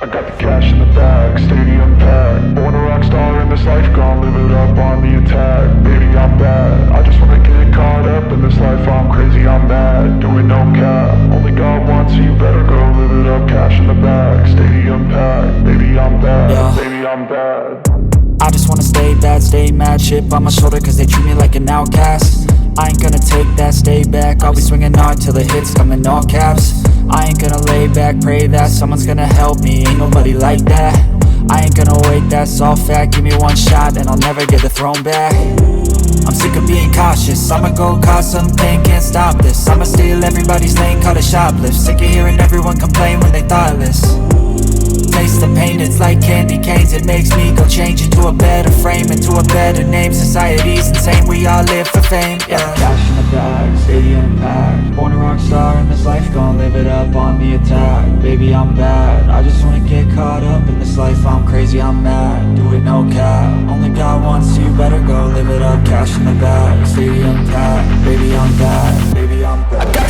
I got the cash in the bag, stadium packed. Born a rock star in this life, gon' live it up on the attack. Baby, I'm bad, I just wanna get caught up in this life. I'm crazy, I'm mad, doing no cap. Only God wants you, better go live it up. Cash in the bag, stadium packed. Baby, I'm bad, Yeah. baby, I'm bad. I just wanna stay bad, stay mad. Chip on my shoulder cause they treat me like an outcast. I ain't gonna take that, stay back. I'll be swinging hard till the hits come in all caps. I ain't gonna lay back, pray that someone's gonna help me. Ain't nobody like that. I ain't gonna wait, that's all fact. Give me one shot and I'll never get the throne back. I'm sick of being cautious, I'ma go cause something, can't stop this. I'ma steal everybody's lane, call it shoplift. Sick of hearing everyone complain when they thoughtless. Taste the pain, it's like candy canes. It makes me go change into a better frame, into a better name. Society's insane, we all live for fame, yeah. Cash in the bag, stadium packed. Born a rock star in this life, gon' live it up on the attack. Baby, I'm bad, I just wanna get caught up in this life. I'm crazy, I'm mad, do it no cap. Only God wants you, better go live it up. Cash in the bag, stadium packed. Baby, I'm bad, baby, I'm bad.